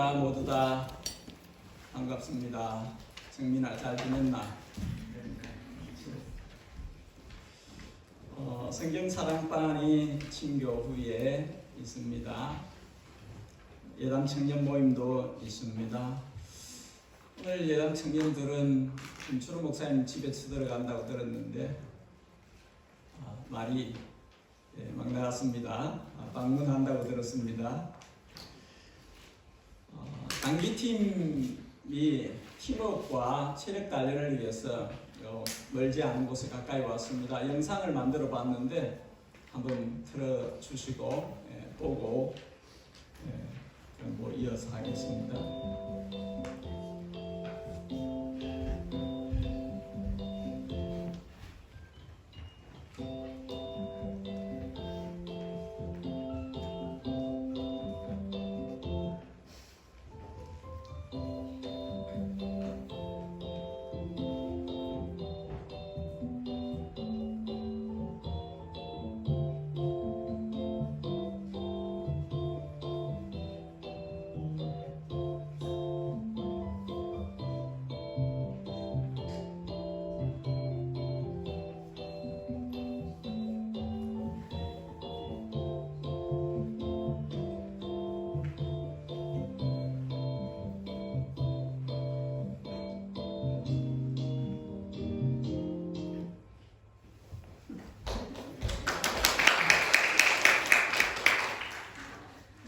모두 다 반갑습니다. 정민아, 잘 지냈나? 성경사랑반이 친교 후에 있습니다. 예담 청년 모임도 있습니다. 오늘 예담 청년들은 김철호 목사님 집에 쳐들어간다고 들었는데 말이 막 나갔습니다. 방문한다고 들었습니다. 단기팀이 팀워크와 체력 단련을 위해서 멀지 않은 곳에 가까이 왔습니다. 영상을 만들어 봤는데 한번 틀어주시고 보고 이어서 하겠습니다.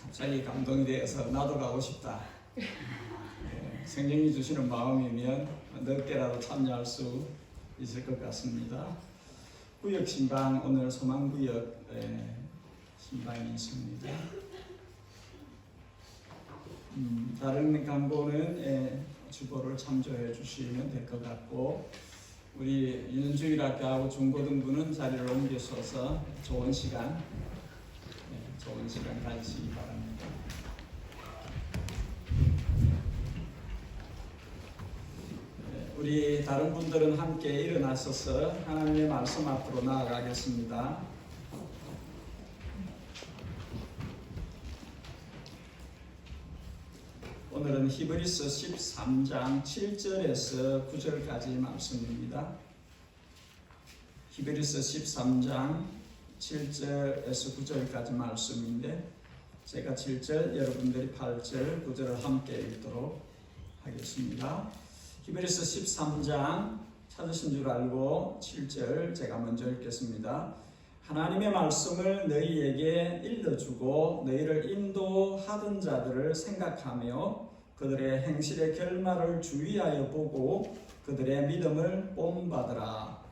갑자기 감동이 되어서 나도 가고 싶다. 성령이 주시는 마음이면 늦게라도 참여할 수 있을 것 같습니다. 구역 신방, 오늘 소망구역 신방이 있습니다. 다른 강보는 주보를 참조해 주시면 될 것 같고, 우리 윤주일학교하고 중고등부는 자리를 옮겨서서 좋은 시간 가지시기 바랍니다. 우리 다른 분들은 함께 일어나셔서 하나님의 말씀 앞으로 나아가겠습니다. 오늘은 히브리서 13장 7절에서 9절까지 말씀입니다. 히브리서 13장 7절에서 9절까지 말씀인데 제가 7절, 여러분들이 8절, 9절을 함께 읽도록 하겠습니다. 히브리서 13장 찾으신 줄 알고 7절 제가 먼저 읽겠습니다. 하나님의 말씀을 너희에게 일러주고 너희를 인도하던 자들을 생각하며 그들의 행실의 결말을 주의하여 보고 그들의 믿음을 본받으라.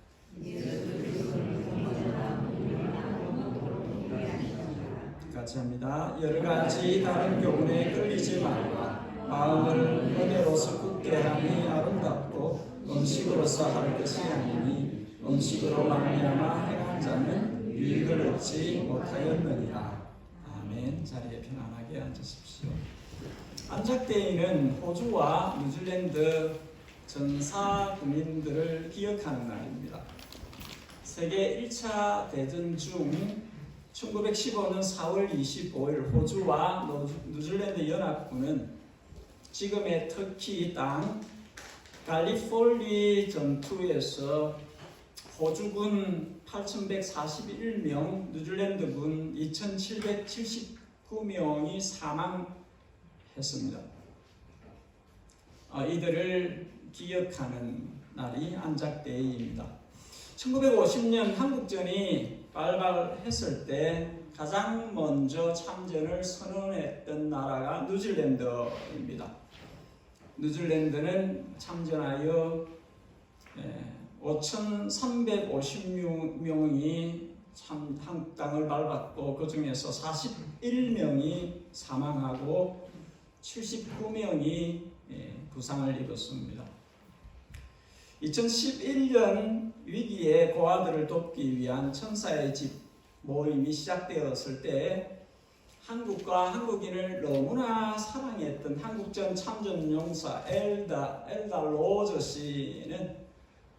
같이 합니다. 여러 가지 다른 교훈에 끌리지 말라. 마음을 은혜로서 굳게 함이 아름답고 음식으로서 할 것이 아니니 음식으로 말미암아 행한 자는 유익을 얻지 못하였느니라. 아멘. 자리에 편안하게 앉으십시오. 안작데이는 호주와 뉴질랜드 전사 군인들을 기억하는 날입니다. 세계 1차 대전 중 1915년 4월 25일 호주와 뉴질랜드 연합군은 지금의 터키 땅 갈리폴리 전투에서 호주군 8,141명, 뉴질랜드군 2,779명이 사망했습니다. 이들을 기억하는 날이 안작데이입니다. 1950년 한국전이 발발했을 때 가장 먼저 참전을 선언했던 나라가 뉴질랜드입니다. 뉴질랜드는 참전하여 5,350명이 한국 땅을 밟았고 그 중에서 41명이 사망하고 79명이 부상을 입었습니다. 2011년 위기의 고아들을 돕기 위한 천사의 집 모임이 시작되었을 때 한국과 한국인을 너무나 사랑했던 한국전 참전용사 엘다 로저 씨는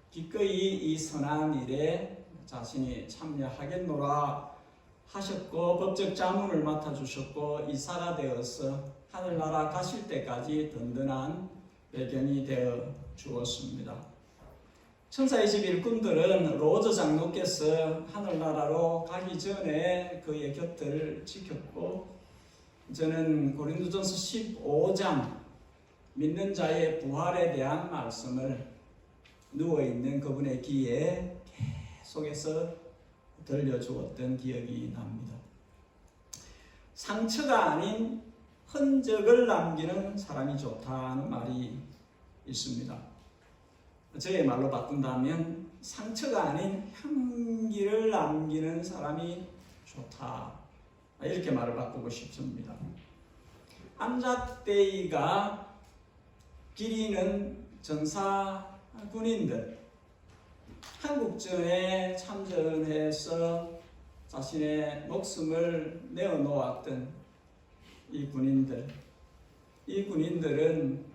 기꺼이 이 선한 일에 자신이 참여하겠노라 하셨고 법적 자문을 맡아주셨고 이사가 되어서 하늘나라 가실 때까지 든든한 배경이 되어 주었습니다. 천사의 집 일꾼들은 로저 장로께서 하늘나라로 가기 전에 그의 곁을 지켰고, 저는 고린도전서 15장 믿는 자의 부활에 대한 말씀을 누워있는 그분의 귀에 계속해서 들려주었던 기억이 납니다. 상처가 아닌 흔적을 남기는 사람이 좋다는 말이 있습니다. 저의 말로 바꾼다면 상처가 아닌 향기를 남기는 사람이 좋다, 이렇게 말을 바꾸고 싶습니다. 안작대이가 기리는 전사 군인들, 한국전에 참전해서 자신의 목숨을 내어놓았던 이 군인들은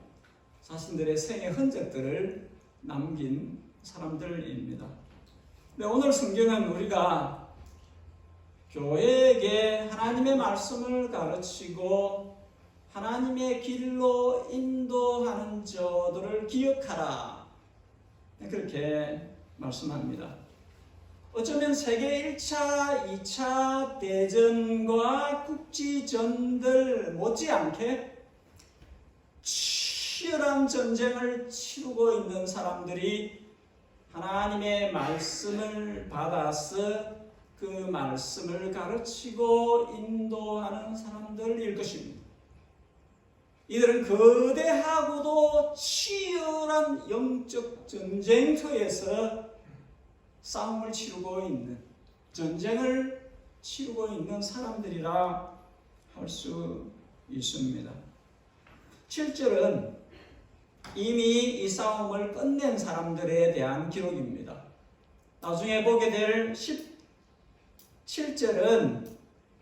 자신들의 생의 흔적들을 남긴 사람들입니다. 근데 오늘 성경은 우리가 교회에게 하나님의 말씀을 가르치고 하나님의 길로 인도하는 자들을 기억하라, 그렇게 말씀합니다. 어쩌면 세계 1차, 2차 대전과 국지전들 못지않게 치열한 전쟁을 치르고 있는 사람들이 하나님의 말씀을 받아서 그 말씀을 가르치고 인도하는 사람들일 것입니다. 이들은 거대하고도 치열한 영적 전쟁터에서 싸움을 치르고 있는, 전쟁을 치르고 있는 사람들이라 할 수 있습니다. 7절은 이미 이 싸움을 끝낸 사람들에 대한 기록입니다. 나중에 보게 될 17절은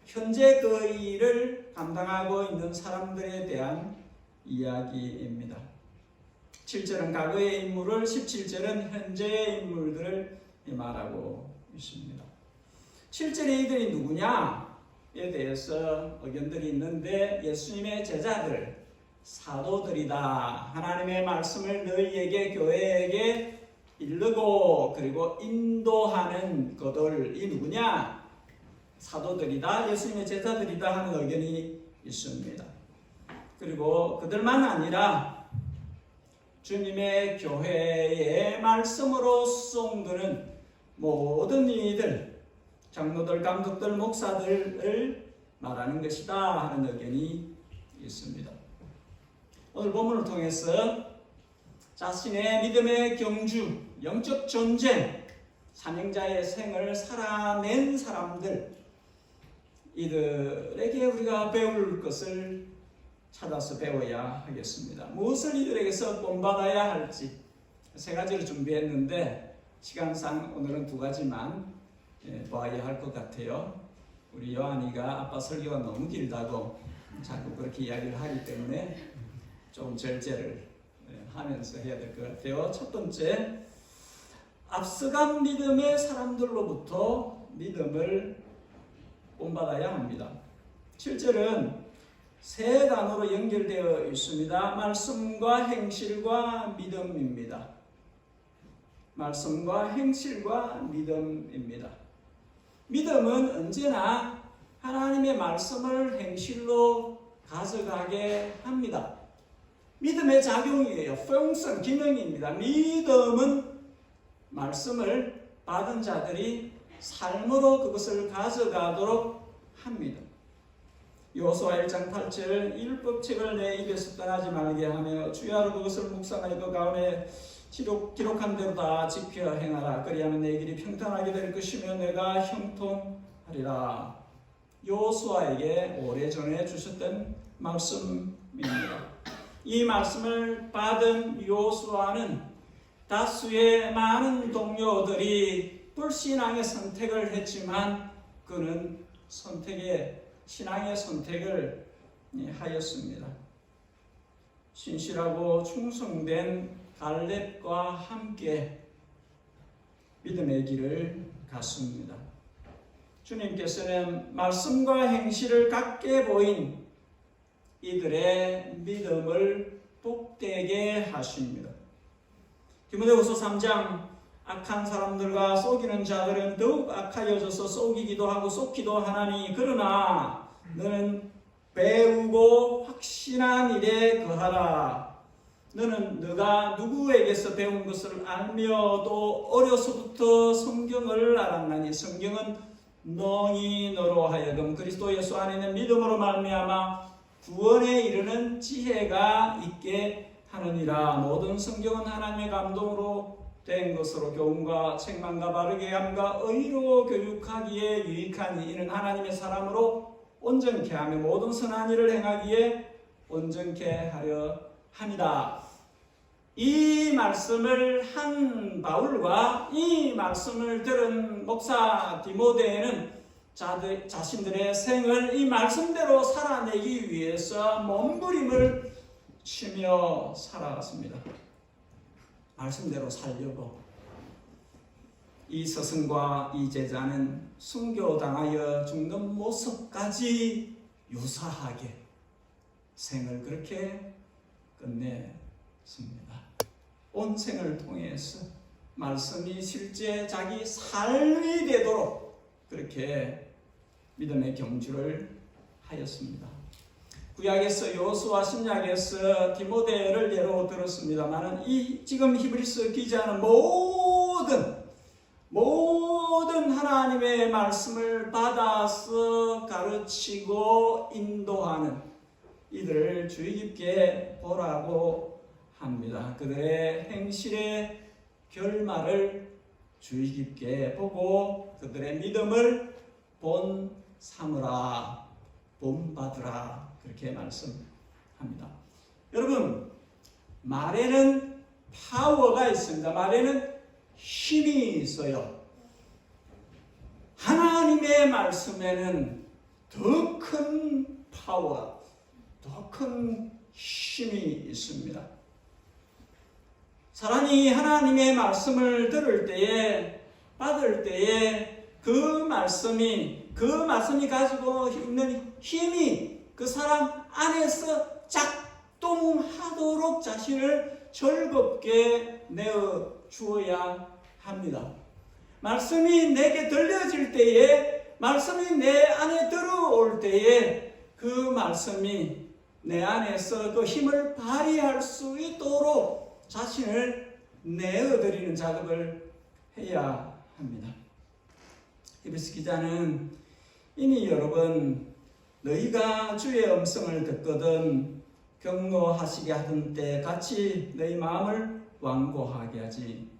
현재 그 일을 감당하고 있는 사람들에 대한 이야기입니다. 7절은 과거의 인물을, 17절은 현재의 인물들을 말하고 있습니다. 7절에 이들이 누구냐에 대해서 의견들이 있는데, 예수님의 제자들, 사도들이다. 하나님의 말씀을 너희에게, 교회에게 이르고 그리고 인도하는 그들이 누구냐? 사도들이다, 예수님의 제자들이다 하는 의견이 있습니다. 그리고 그들만 아니라 주님의 교회의 말씀으로 수송되는 모든 이들, 장로들, 감독들, 목사들을 말하는 것이다 하는 의견이 있습니다. 오늘 본문을 통해서 자신의 믿음의 경주, 영적 전쟁, 사명자의 생을 살아낸 사람들, 이들에게 우리가 배울 것을 찾아서 배워야 하겠습니다. 무엇을 이들에게서 본받아야 할지 세 가지를 준비했는데, 시간상 오늘은 두 가지만 봐야 할 것 같아요. 우리 요한이가 아빠 설교가 너무 길다고 자꾸 그렇게 이야기를 하기 때문에 좀 절제를 하면서 해야 될 것 같아요. 첫 번째, 앞서간 믿음의 사람들로부터 믿음을 본받아야 합니다. 7절은 세 단어로 연결되어 있습니다. 말씀과 행실과 믿음입니다. 말씀과 행실과 믿음입니다. 믿음은 언제나 하나님의 말씀을 행실로 가져가게 합니다. 믿음의 작용이에요. 펑션, 기능입니다. 믿음은 말씀을 받은 자들이 삶으로 그것을 가져가도록 합니다. 여호수아 1장 8절, 율법책을 내 입에서 떠나지 말게 하며 주야로 그것을 묵상하여 그 가운데 기록한 대로 다 지켜 행하라. 그리하면 내 길이 평탄하게 될 것이며 내가 형통하리라. 여호수아에게 오래전에 주셨던 말씀입니다. 이 말씀을 받은 여호수아는 다수의 많은 동료들이 불신앙의 선택을 했지만 그는 신앙의 선택을 하였습니다. 신실하고 충성된 갈렙과 함께 믿음의 길을 갔습니다. 주님께서는 말씀과 행실을 같게 보인 이들의 믿음을 복되게 하십니다. 디모데후서 3장 악한 사람들과 속이는 자들은 더욱 악하여져서 속이기도 하고 속기도 하나니 그러나 너는 배우고 확신한 일에 거하라. 너는 네가 누구에게서 배운 것을 알며 또 어려서부터 성경을 알았나니 성경은 너희 너로 하여금 그리스도 예수 안에 있는 믿음으로 말미암아 구원에 이르는 지혜가 있게 하느니라. 모든 성경은 하나님의 감동으로 된 것으로 교훈과 책망과 바르게 함과 의로 교육하기에 유익하니 이는 하나님의 사람으로 온전케 하며 모든 선한 일을 행하기에 온전케 하려 함이다. 이 말씀을 한 바울과 이 말씀을 들은 목사 디모데는 자신들의 생을 이 말씀대로 살아내기 위해서 몸부림을 치며 살아갔습니다. 말씀대로 살려고. 이 스승과 이 제자는 순교당하여 죽는 모습까지 유사하게 생을 그렇게 끝냈습니다. 온 생을 통해서 말씀이 실제 자기 삶이 되도록 그렇게 믿음의 경주를 하였습니다. 구약에서 여호수아, 신약에서 디모데를 예로 들었습니다만 이 지금 히브리서 기자는 모든 하나님의 말씀을 받아서 가르치고 인도하는 이들을 주의 깊게 보라고 합니다. 그들의 행실의 결말을 주의 깊게 보고 그들의 믿음을 본 삼으라, 본받으라 그렇게 말씀합니다. 여러분, 말에는 파워가 있습니다. 말에는 힘이 있어요. 하나님의 말씀에는 더 큰 파워, 더 큰 힘이 있습니다. 사람이 하나님의 말씀을 들을 때에, 받을 때에 그 말씀이 가지고 있는 힘이 그 사람 안에서 작동하도록 자신을 즐겁게 내어 주어야 합니다. 말씀이 내게 들려질 때에, 말씀이 내 안에 들어올 때에 그 말씀이 내 안에서 그 힘을 발휘할 수 있도록 자신을 내어드리는 작업을 해야 합니다. 히브리서 기자는 이미 여러분 너희가 주의 음성을 듣거든 경노하시게 하던 때 같이 너희 마음을 완고하게 하지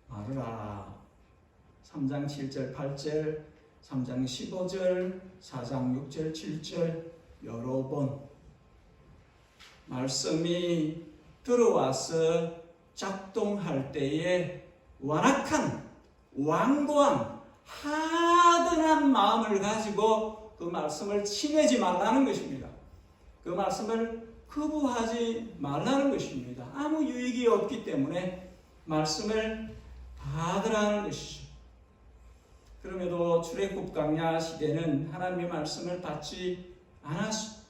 말으라. 3장 7절 8절 3장 15절 4장 6절 7절 여러 번 말씀이 들어와서 작동할 때에 완악한 완고한 하든한 마음을 가지고 그 말씀을 치내지 말라는 것입니다. 그 말씀을 거부하지 말라는 것입니다. 아무 유익이 없기 때문에 말씀을 받으라는 것이죠. 그럼에도 출애굽 광야 시대는 하나님의 말씀을 받지 않았습니다.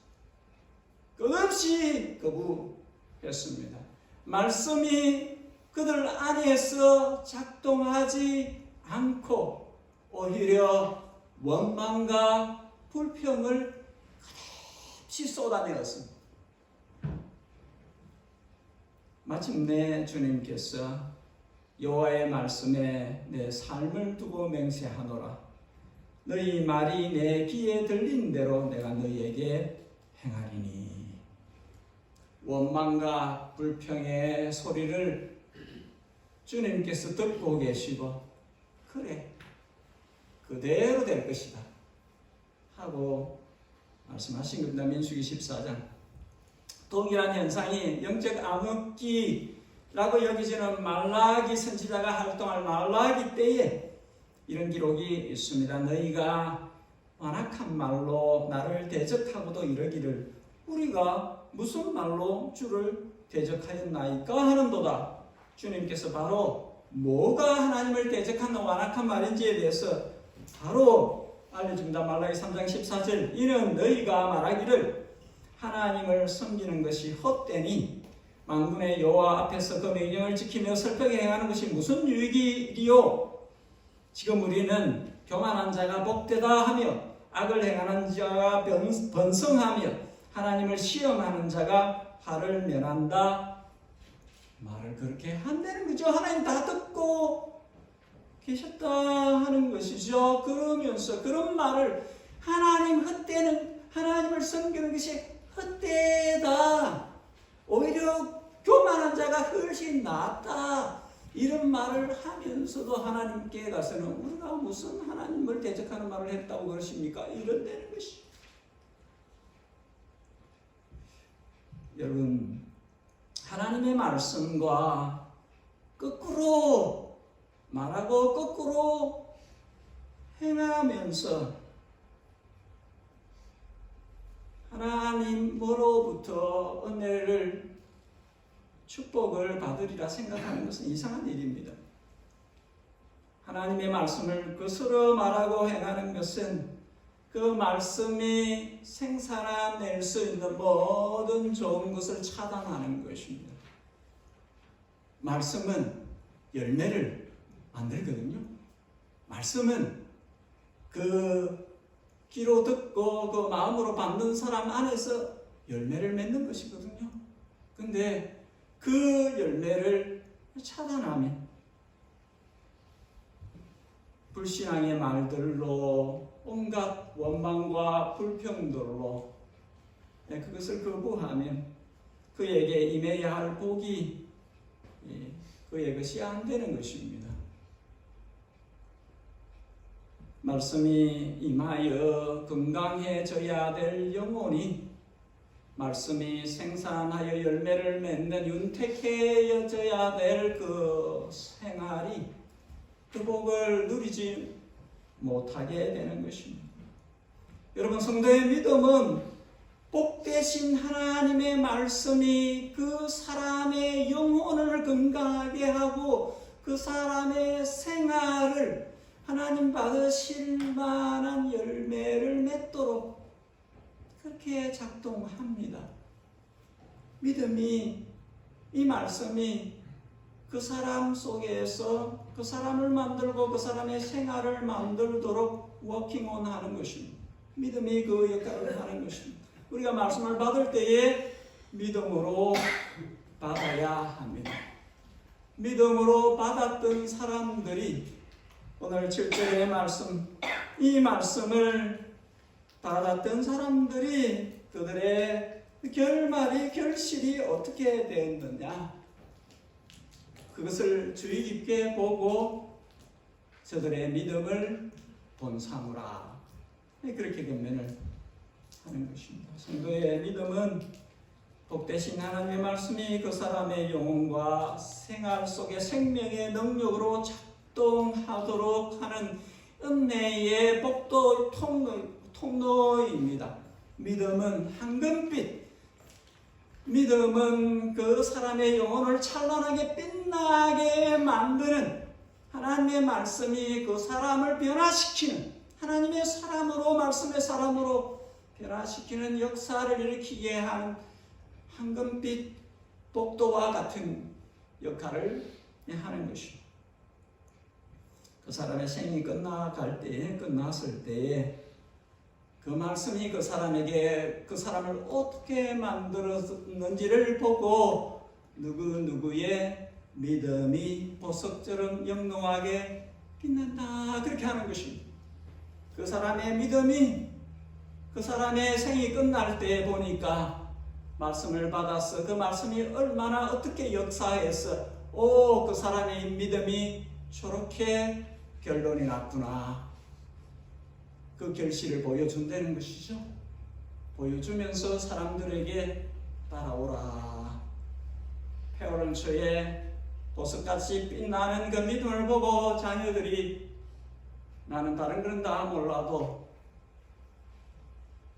끝없이 거부했습니다. 말씀이 그들 안에서 작동하지 않고 오히려 원망과 불평을 끝없이 쏟아내었습니다. 마침내 주님께서 여호와의 말씀에 내 삶을 두고 맹세하노라. 너희 말이 내 귀에 들린 대로 내가 너희에게 행하리니. 원망과 불평의 소리를 주님께서 듣고 계시고 그래 그대로 될 것이다 하고 말씀하신 겁니다. 민수기 14장. 동일한 현상이 영적 암흑기라고 여기지는 말라기 선지자가 활동할 말라기 때에 이런 기록이 있습니다. 너희가 완악한 말로 나를 대적하고도 이러기를 우리가 무슨 말로 주를 대적하였나이까 하는도다. 주님께서 바로 뭐가 하나님을 대적하는 완악한 말인지에 대해서 바로 알려줍니다. 말라기 3장 14절. 이는 너희가 말하기를 하나님을 섬기는 것이 헛되니 만군의 여호와 앞에서 그 명령을 지키며 슬프게 행하는 것이 무슨 유익이리요? 지금 우리는 교만한 자가 복되다 하며 악을 행하는 자가 번성하며 하나님을 시험하는 자가 화를 면한다 말을 그렇게 한다는 거죠. 하나님 다 듣고 계셨다 하는 것이죠. 그러면서 그런 말을 하나님을 섬기는 것이 헛되다, 오히려 교만한 자가 훨씬 낫다, 이런 말을 하면서도 하나님께 가서는 우리가 무슨 하나님을 대적하는 말을 했다고 그러십니까? 이런다는 것이. 여러분, 하나님의 말씀과 거꾸로 말하고 거꾸로 행하면서 하나님으로부터 은혜를, 축복을 받으리라 생각하는 것은 이상한 일입니다. 하나님의 말씀을 거스러 말하고 행하는 것은 그 말씀이 생산해낼 수 있는 모든 좋은 것을 차단하는 것입니다. 말씀은 열매를 만들거든요. 말씀은 그 귀로 듣고 그 마음으로 받는 사람 안에서 열매를 맺는 것이거든요. 근데 그 열매를 차단하면 불신앙의 말들로 온갖 원망과 불평들로 그것을 거부하면 그에게 임해야 할 복이 그의 것이 안 되는 것입니다. 말씀이 임하여 건강해져야 될 영혼이, 말씀이 생산하여 열매를 맺는 윤택해져야 될 그 생활이 그 복을 누리지 못하게 되는 것입니다. 여러분, 성도의 믿음은 복되신 하나님의 말씀이 그 사람의 영혼을 건강하게 하고 그 사람의 생활을 하나님 받으실 만한 열매를 맺도록 그렇게 작동합니다. 믿음이, 이 말씀이 그 사람 속에서 그 사람을 만들고 그 사람의 생활을 만들도록 워킹온 하는 것입니다. 믿음이 그 역할을 하는 것입니다. 우리가 말씀을 받을 때에 믿음으로 받아야 합니다. 믿음으로 받았던 사람들이 오늘 7절의 말씀, 이 말씀을 받았던 사람들이 그들의 결말이, 결실이 어떻게 되었느냐, 그것을 주의 깊게 보고 저들의 믿음을 본사무라, 그렇게 권면을 하는 것입니다. 성도의 믿음은 복되신 하나님의 말씀이 그 사람의 영혼과 생활 속에 생명의 능력으로 작동하도록 하는 은혜의 복도 통로입니다. 믿음은 황금빛, 믿음은 그 사람의 영혼을 찬란하게 빛나게 만드는, 하나님의 말씀이 그 사람을 변화시키는, 하나님의 사람으로, 말씀의 사람으로 변화시키는 역사를 일으키게 하는 황금빛 복도와 같은 역할을 하는 것입니다. 그 사람의 생이 끝났을 때에 그 말씀이 그 사람에게, 그 사람을 어떻게 만들었는지를 보고 누구의 믿음이 보석처럼 영롱하게 빛난다, 그렇게 하는 것입니다. 그 사람의 믿음이, 그 사람의 생이 끝날 때 보니까 말씀을 받아서 그 말씀이 얼마나 어떻게 역사해서 그 사람의 믿음이 저렇게 결론이 났구나, 그 결실을 보여준다는 것이죠. 보여주면서 사람들에게 따라오라, 페어런처의 보석같이 빛나는 그 믿음을 보고 자녀들이, 나는 다른 건 다 몰라도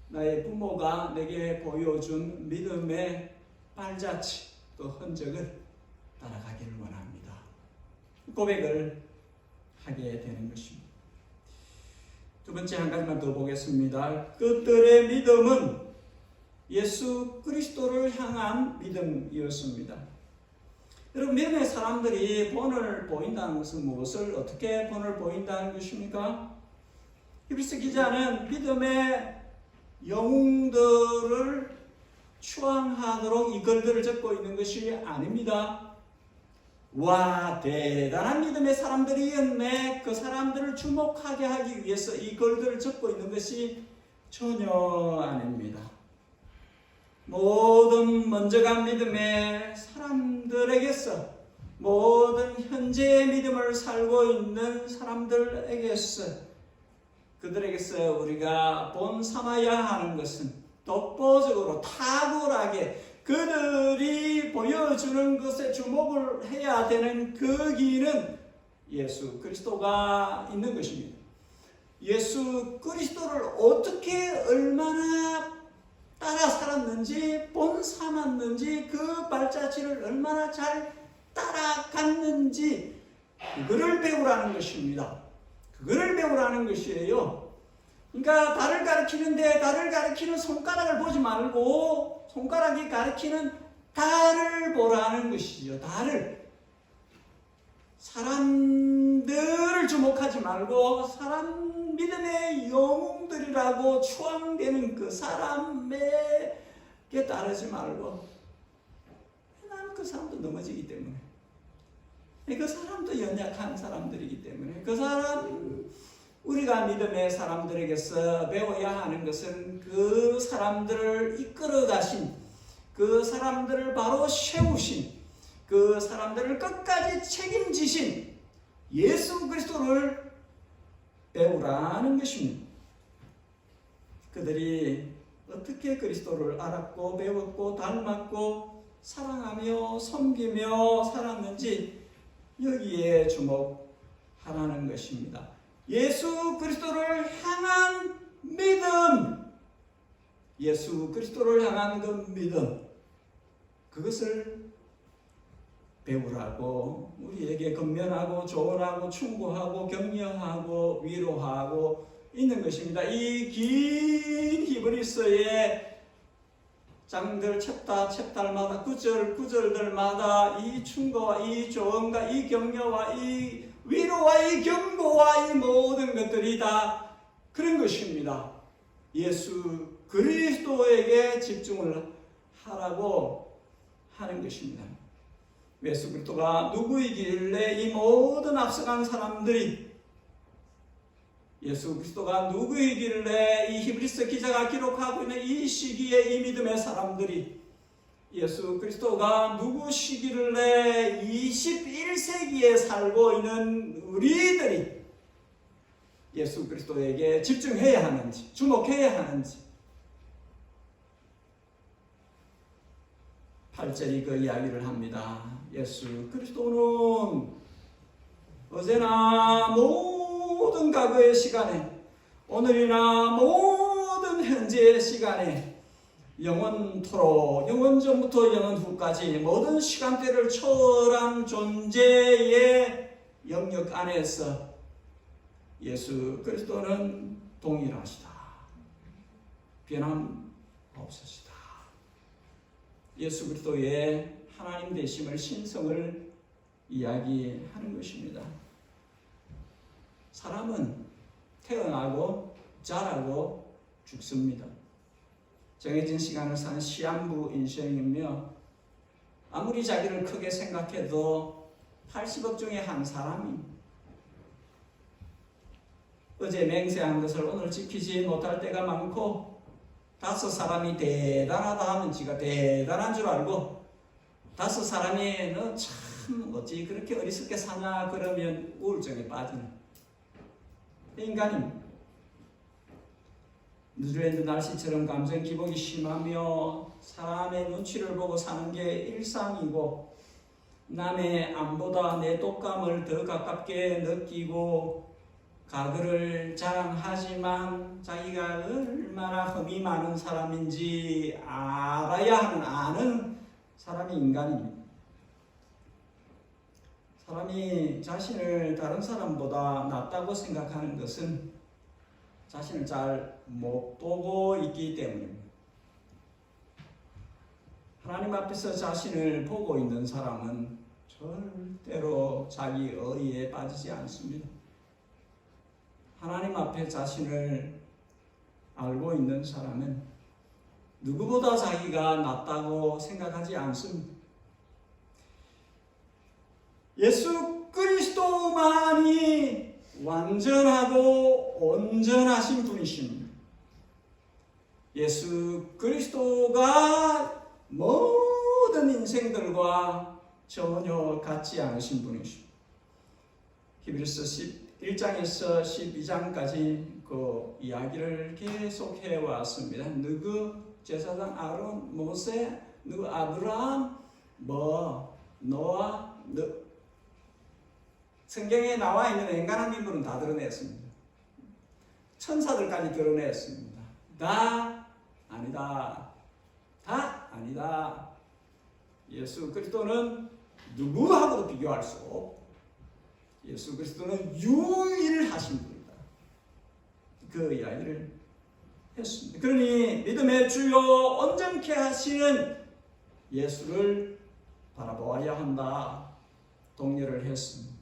나의 부모가 내게 보여준 믿음의 발자취, 그 흔적을 따라가기를 원합니다. 고백을 하게 되는 것입니다. 두 번째 한 가지만 더 보겠습니다. 그들의 믿음은 예수 그리스도를 향한 믿음이었습니다. 여러분, 믿음의 사람들이 본을 보인다는 것은 무엇을 어떻게 본을 보인다는 것입니까? 히브리서 기자는 믿음의 영웅들을 추앙하도록 이 글들을 적고 있는 것이 아닙니다. 와, 대단한 믿음의 사람들이었네. 그 사람들을 주목하게 하기 위해서 이 글들을 적고 있는 것이 전혀 아닙니다. 모든 먼저간 믿음의 사람들에게서, 모든 현재의 믿음을 살고 있는 사람들에게서, 그들에게서 우리가 본 삼아야 하는 것은 독보적으로 탁월하게 그들이 보여주는 것에 주목을 해야 되는 그 길은 예수 그리스도가 있는 것입니다. 예수 그리스도를 어떻게 얼마나 따라 살았는지, 본 삼았는지, 그 발자취를 얼마나 잘 따라갔는지 그거를 배우라는 것입니다. 그거를 배우라는 것이에요. 그러니까 달을 가리키는데 달을 가리키는 손가락을 보지 말고 손가락이 가리키는 달을 보라는 것이죠. 달을. 사람들을 주목하지 말고 사람 믿음의 영웅들이라고 추앙되는 그 사람에게 따르지 말고, 나는 그 사람도 넘어지기 때문에, 그 사람도 연약한 사람들이기 때문에, 그 사람, 우리가 믿음의 사람들에게서 배워야 하는 것은 그 사람들을 이끌어 가신, 그 사람들을 바로 세우신, 그 사람들을 끝까지 책임지신 예수 그리스도를 배우라는 것입니다. 그들이 어떻게 그리스도를 알았고 배웠고 닮았고 사랑하며 섬기며 살았는지 여기에 주목하라는 것입니다. 예수 그리스도를 향한 믿음, 예수 그리스도를 향한 그 믿음, 그것을 배우라고 우리에게 건면하고 조언하고 충고하고 격려하고 위로하고 있는 것입니다. 이 긴 히브리서의 장들 챕달마다 구절들마다 이 충고와 이 조언과 이 격려와 이 위로와 이 경고와 이 모든 것들이 다 그런 것입니다. 예수 그리스도에게 집중을 하라고 하는 것입니다. 예수 그리스도가 누구이길래 이 모든 앞서간 사람들이, 예수 그리스도가 누구이길래 이 히브리서 기자가 기록하고 있는 이 시기에 이 믿음의 사람들이, 예수 그리스도가 누구시길래 21세기에 살고 있는 우리들이 예수 그리스도에게 집중해야 하는지, 주목해야 하는지, 8절이 그 이야기를 합니다. 예수 그리스도는 어제나 모든 과거의 시간에, 오늘이나 모든 현재의 시간에, 영원토록, 영원전부터 영원후까지 모든 시간대를 초월한 존재의 영역 안에서 예수 그리스도는 동일하시다. 변함없으시다. 예수 그리스도의 하나님 되심을, 신성을 이야기하는 것입니다. 사람은 태어나고 자라고 죽습니다. 정해진 시간을 사는 시한부 인생이며, 아무리 자기를 크게 생각해도 80억 중에 한 사람이 어제 맹세한 것을 오늘 지키지 못할 때가 많고, 5사람이 대단하다 하면 지가 대단한 줄 알고, 5사람이 너 참 어찌 그렇게 어리석게 사냐 그러면 우울증에 빠지는 인간입니다. 뉴질랜드 날씨처럼 감정 기복이 심하며 사람의 눈치를 보고 사는 게 일상이고, 남의 안보다 내 독감을 더 가깝게 느끼고 가그를 자랑하지만 자기가 얼마나 흠이 많은 사람인지 알아야 하는, 아는 사람이 인간입니다. 사람이 자신을 다른 사람보다 낫다고 생각하는 것은 자신을 잘 못 보고 있기 때문입니다. 하나님 앞에서 자신을 보고 있는 사람은 절대로 자기 의의에 빠지지 않습니다. 하나님 앞에 자신을 알고 있는 사람은 누구보다 자기가 낫다고 생각하지 않습니다. 예수 그리스도만이 완전하고 온전하신 분이십니다. 예수 그리스도가 모든 인생들과 전혀 같지 않으신 분이십니다. 히브리서 11장에서 12장까지 그 이야기를 계속 해왔습니다. 누구 제사장 아론, 모세, 누구 아브라함, 노아, 성경에 나와 있는 엔간한 인물은 다 드러냈습니다. 천사들까지 드러냈습니다. 다 아니다. 다 아니다. 예수 그리스도는 누구하고도 비교할 수 없고 예수 그리스도는 유일하신 분이다. 그 이야기를 했습니다. 그러니 믿음의 주요 온전케 하시는 예수를 바라보아야 한다. 독려를 했습니다.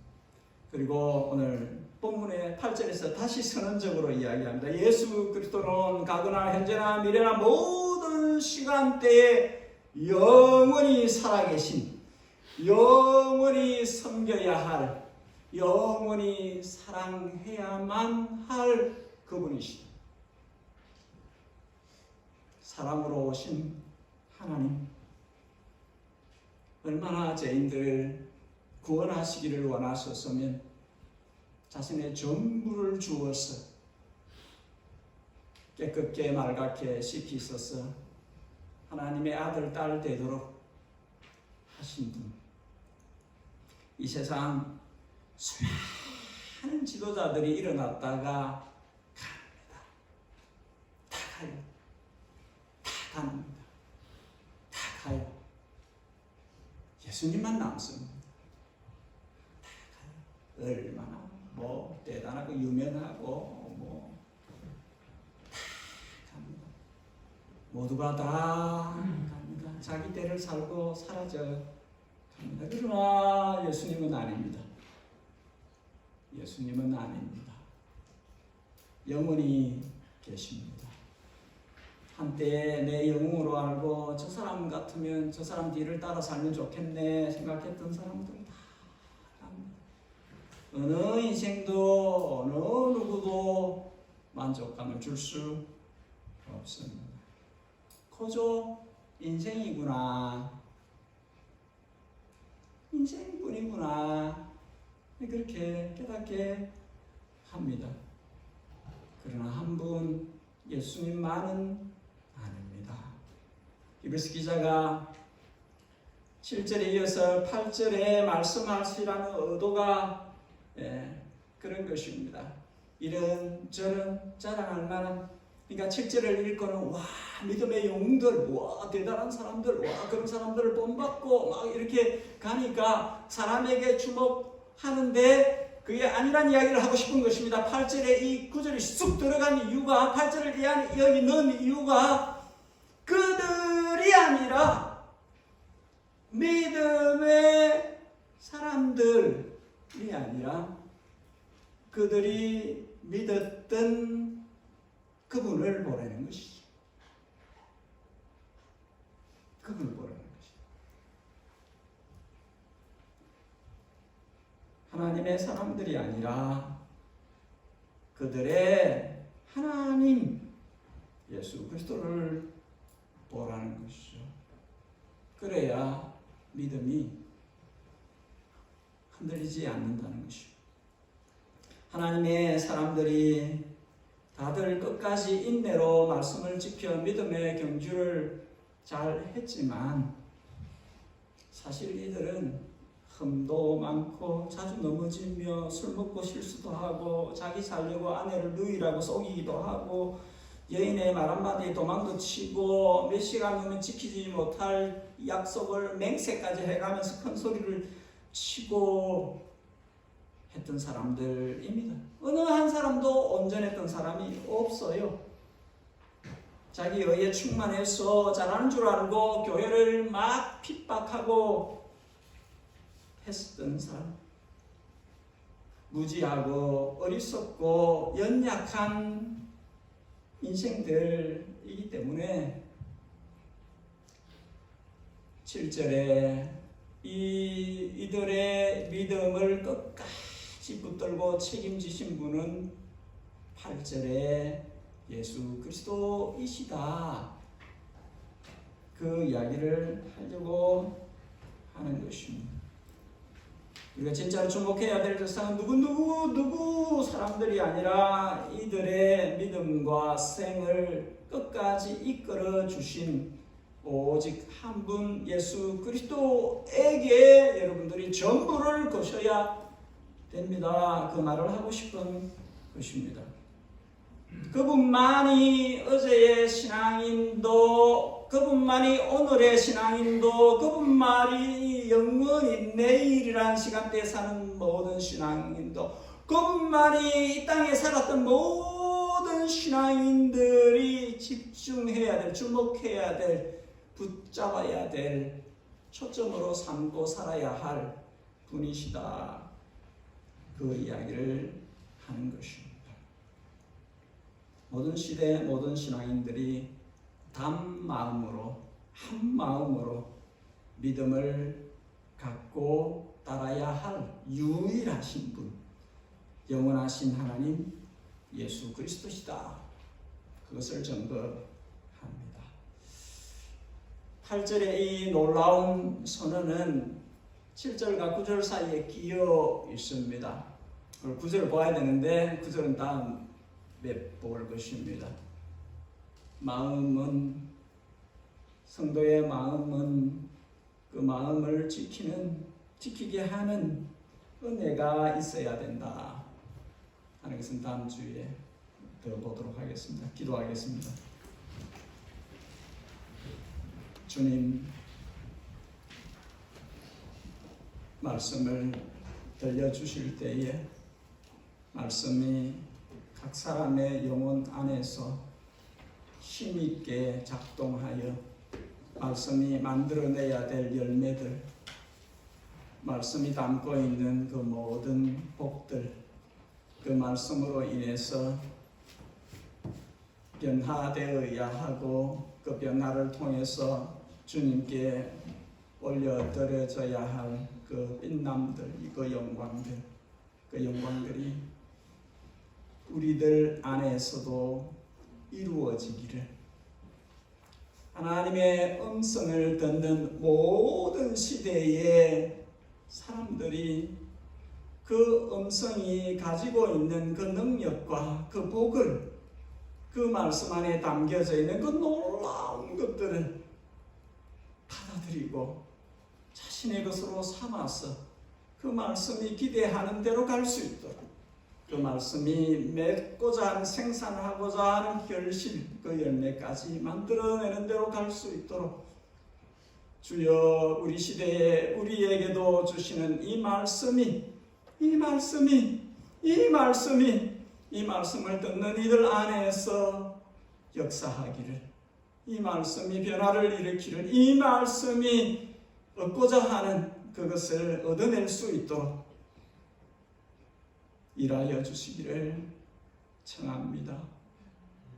그리고 오늘 본문의 8절에서 다시 선언적으로 이야기합니다. 예수 그리스도는 과거나 현재나 미래나 모든 시간대에 영원히 살아계신, 영원히 섬겨야 할, 영원히 사랑해야만 할 그분이시다. 사랑으로 오신 하나님, 얼마나 죄인들을 구원하시기를 원하셨으면 자신의 전부를 주어서 깨끗게 맑게 씻기셔서 하나님의 아들, 딸 되도록 하신 분. 이 세상 수많은 지도자들이 일어났다가 갑니다. 다 가요. 다 갑니다. 다 가요. 예수님만 남습니다. 얼마나 대단하고 유명하고 다 갑니다. 모두가 다 갑니다. 자기 때를 살고 사라져 갑니다. 그러나 예수님은 아닙니다. 예수님은 아닙니다. 영원히 계십니다. 한때 내 영웅으로 알고 저 사람 같으면 저 사람 뒤를 따라 살면 좋겠네 생각했던 사람들 어느 인생도 어느 누구도 만족감을 줄 수 없습니다. 그저 인생이구나, 인생뿐이구나 그렇게 깨닫게 합니다. 그러나 한 분 예수님만은 아닙니다. 히브리서 기자가 7절에 이어서 8절에 말씀하시라는 의도가 그런 것입니다. 이런저런 자랑할 만한, 그러니까 7절을 읽고는 와 믿음의 영웅들, 와 대단한 사람들, 와 그런 사람들을 본받고 막 이렇게 가니까 사람에게 주목하는데 그게 아니란 이야기를 하고 싶은 것입니다. 8절에 이 구절이 쑥 들어간 이유가, 8절을 여기 넣은 이유가 그들이 아니라 믿음의 사람들이 아니라 그들이 믿었던 그분을 보라는 것이죠. 그분을 보라는 것이죠. 하나님의 사람들이 아니라 그들의 하나님 예수 그리스도를 보라는 것이죠. 그래야 믿음이 흔들리지 않는다는 것이죠. 하나님의 사람들이 다들 끝까지 인내로 말씀을 지켜 믿음의 경주를 잘 했지만 사실 이들은 흠도 많고 자주 넘어지며 술 먹고 실수도 하고 자기 살려고 아내를 누이라고 속이기도 하고 여인의 말 한마디에 도망도 치고 몇 시간 후면 지키지 못할 약속을 맹세까지 해가면서 큰 소리를 치고 했던 사람들입니다. 어느 한 사람도 온전했던 사람이 없어요. 자기 의에 충만해서 잘하는 줄 알고 교회를 막 핍박하고 했었던 사람, 무지하고 어리석고 연약한 인생들이기 때문에 7절에 이들의 믿음을 끝까지 붙들고 책임지신 분은 8절에 예수 그리스도이시다. 그 이야기를 하려고 하는 것입니다. 우리가 진짜로 주목해야 될 것은 누구 사람들이 아니라 이들의 믿음과 생을 끝까지 이끌어 주신 오직 한 분 예수 그리스도에게 여러분들이 전부를 거셔야 됩니다. 그 말을 하고 싶은 것입니다. 그분만이 어제의 신앙인도, 그분만이 오늘의 신앙인도, 그분만이 영원히 내일이란 시간대에 사는 모든 신앙인도, 그분만이 이 땅에 살았던 모든 신앙인들이 집중해야 될, 주목해야 될, 붙잡아야 될 초점으로 삼고 살아야 할 분이시다. 그 이야기를 하는 것입니다. 모든 시대 모든 신앙인들이 단 마음으로, 한 마음으로 믿음을 갖고 따라야 할 유일하신 분, 영원하신 하나님 예수 그리스도시다. 그것을 증거합니다. 8절의 이 놀라운 선언은 7절과 9절 사이에 끼어 있습니다. 9절을 봐야 되는데 9절은 다음 볼 것입니다. 마음은, 성도의 마음은 그 마음을 지키게 하는 은혜가 있어야 된다 하는 것은 다음 주에 더 보도록 하겠습니다. 기도하겠습니다. 주님, 말씀을 들려주실 때에 말씀이 각 사람의 영혼 안에서 힘있게 작동하여 말씀이 만들어내야 될 열매들, 말씀이 담고 있는 그 모든 복들, 그 말씀으로 인해서 변화되어야 하고 그 변화를 통해서 주님께 올려드려져야 할 그 빛남들, 그 영광들이 우리들 안에서도 이루어지기를, 하나님의 음성을 듣는 모든 시대의 사람들이 그 음성이 가지고 있는 그 능력과 그 복을, 그 말씀 안에 담겨져 있는 그 놀라운 것들을 받아들이고 자신의 것으로 삼아서 그 말씀이 기대하는 대로 갈 수 있도록, 그 말씀이 맺고자 하는, 생산하고자 하는 결실, 그 열매까지 만들어내는 대로 갈 수 있도록 주여, 우리 시대에 우리에게도 주시는 이 말씀을 듣는 이들 안에서 역사하기를, 이 말씀이 변화를 일으키는, 이 말씀이 얻고자 하는 그것을 얻어낼 수 있도록 일하여 주시기를 청합니다.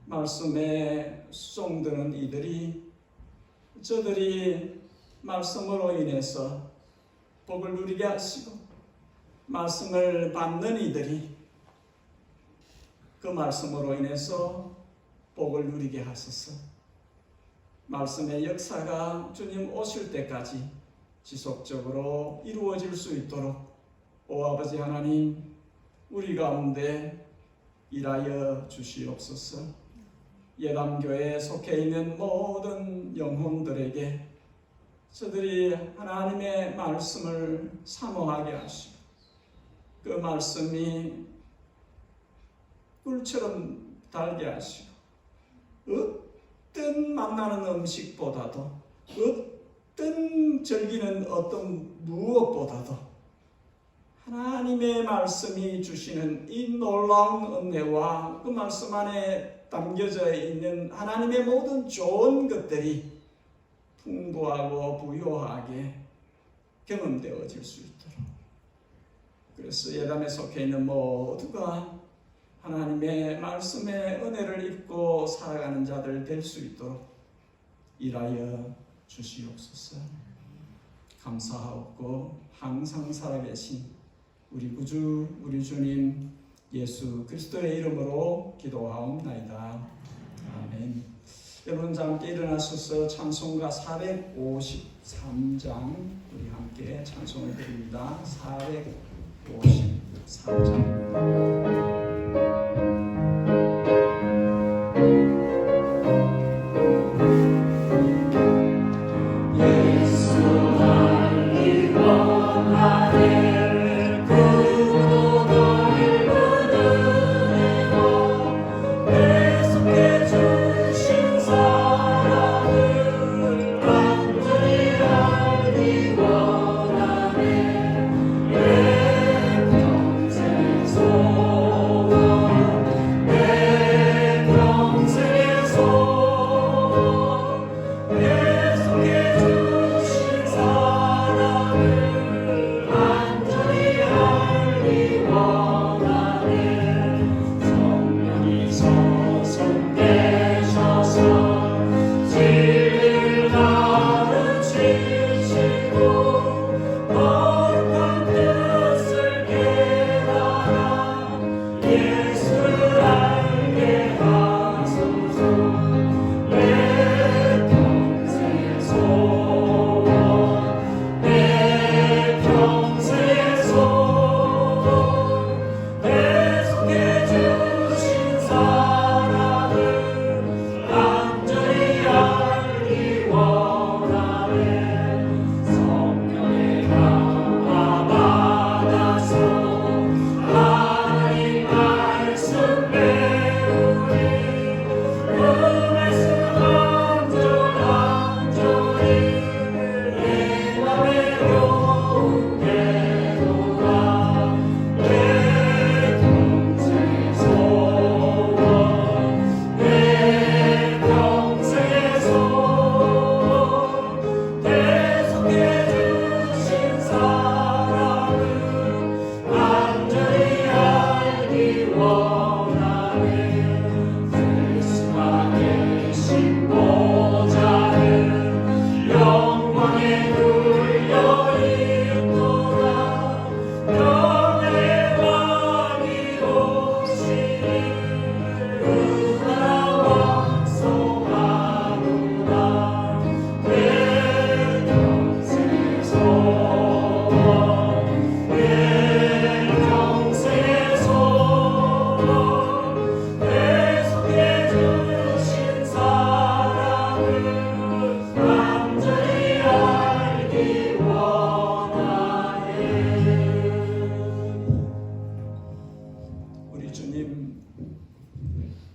말씀에 수종드는 저들이 말씀으로 인해서 복을 누리게 하시고, 말씀을 받는 이들이 그 말씀으로 인해서 복을 누리게 하소서. 말씀의 역사가 주님 오실 때까지 지속적으로 이루어질 수 있도록 오 아버지 하나님, 우리 가운데 일하여 주시옵소서. 예담교회에 속해 있는 모든 영혼들에게 저들이 하나님의 말씀을 사모하게 하시고, 그 말씀이 꿀처럼 달게 하시고, 어떤 만나는 음식보다도, 어떤 즐기는 어떤 무엇보다도 하나님의 말씀이 주시는 이 놀라운 은혜와 그 말씀 안에 담겨져 있는 하나님의 모든 좋은 것들이 풍부하고 부요하게 경험되어질 수 있도록, 그래서 예담에 속해 있는 모두가 하나님의 말씀의 은혜를 입고 살아가는 자들 될 수 있도록 일하여 주시옵소서. 감사하옵고 항상 살아계신 우리 구주 우리 주님 예수 그리스도의 이름으로 기도하옵나이다. 아멘. 여러분 함께 일어나셔서 찬송가 453장 우리 함께 찬송을 드립니다. 453장.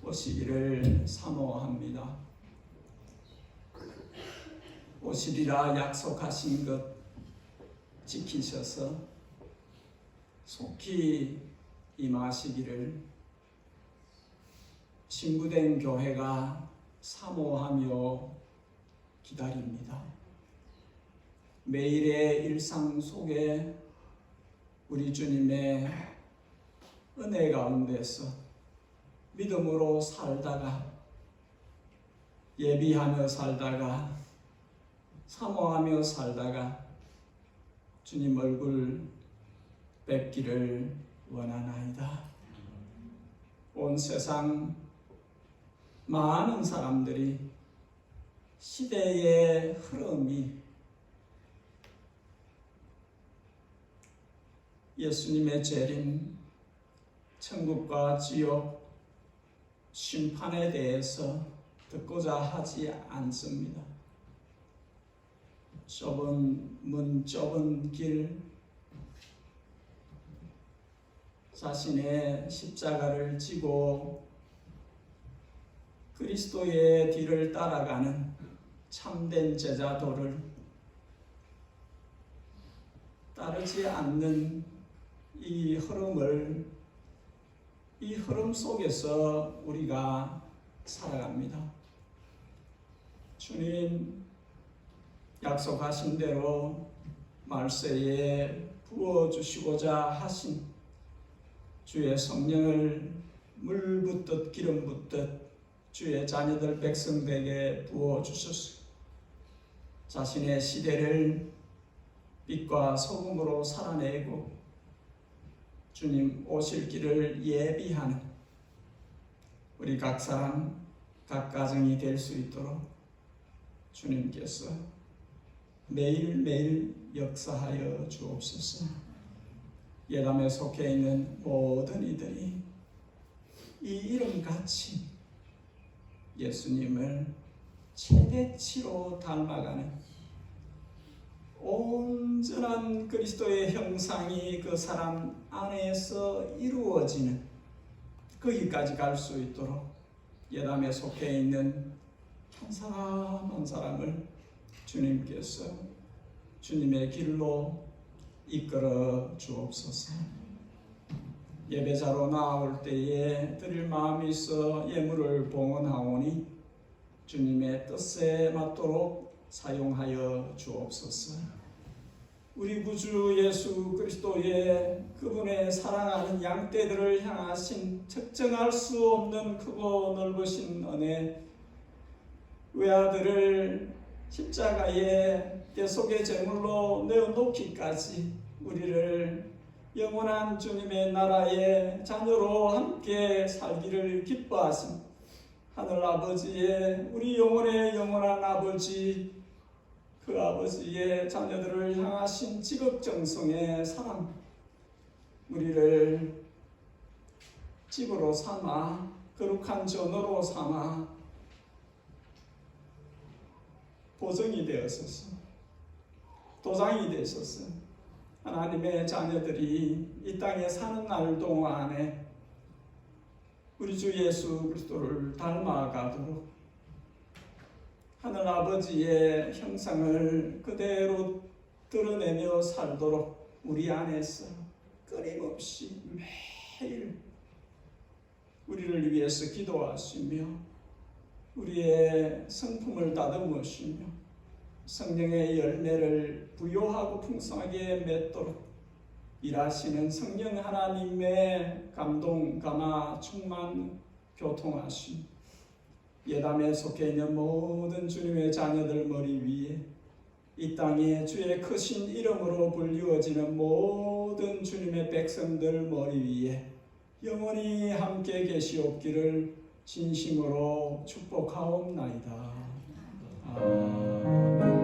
오시기를 사모합니다. 오시리라 약속하신 것 지키셔서 속히 임하시기를 신부된 교회가 사모하며 기다립니다. 매일의 일상 속에 우리 주님의 은혜 가운데서 믿음으로 살다가 예비하며 살다가 사모하며 살다가 주님 얼굴 뵙기를 원하나이다. 온 세상 많은 사람들이 시대의 흐름이 예수님의 재림, 천국과 지옥, 심판에 대해서 듣고자 하지 않습니다. 좁은 문, 좁은 길, 자신의 십자가를 지고 그리스도의 뒤를 따라가는 참된 제자도를 따르지 않는 이 흐름 속에서 우리가 살아갑니다. 주님 약속하신 대로 말세에 부어주시고자 하신 주의 성령을 물 붓듯 기름 붓듯 주의 자녀들 백성들에게 부어주소서. 자신의 시대를 빛과 소금으로 살아내고 주님 오실 길을 예비하는 우리 각 사람 각 가정이 될 수 있도록 주님께서 매일매일 역사하여 주옵소서. 예담에 속해 있는 모든 이들이 이 이름같이 예수님을 최대치로 닮아가는 온전한 그리스도의 형상이 그 사람 안에서 이루어지는 거기까지 갈 수 있도록 예담에 속해 있는 한 사람 한 사람을 주님께서 주님의 길로 이끌어 주옵소서. 예배자로 나올 때에 드릴 마음이 있어 예물을 봉헌하오니 주님의 뜻에 맞도록 사용하여 주옵소서. 우리 구주 예수 그리스도의 그분의 사랑하는 양떼들을 향하신 측정할 수 없는 크고 넓으신 은혜, 외아들을 십자가에 대속의 제물로 내어놓기까지 우리를 영원한 주님의 나라의 자녀로 함께 살기를 기뻐하신 하늘 아버지의 우리 영혼의 영원한 아버지, 그 아버지의 자녀들을 향하신 지극정성의 사랑, 우리를 집으로 삼아 거룩한 전으로 삼아 보정이 되었소서. 도장이 되소서. 하나님의 자녀들이 이 땅에 사는 날 동안에 우리 주 예수 그리스도를 닮아가도록 하늘 아버지의 형상을 그대로 드러내며 살도록 우리 안에서 끊임없이 매일 우리를 위해서 기도하시며 우리의 성품을 다듬으시며 성령의 열매를 부요하고 풍성하게 맺도록 일하시는 성령 하나님의 감동, 감화, 충만, 교통하심, 예담에 속해 있는 모든 주님의 자녀들 머리 위에 이 땅에 주의 크신 이름으로 불리워지는 모든 주님의 백성들 머리 위에 영원히 함께 계시옵기를 진심으로 축복하옵나이다. 아멘.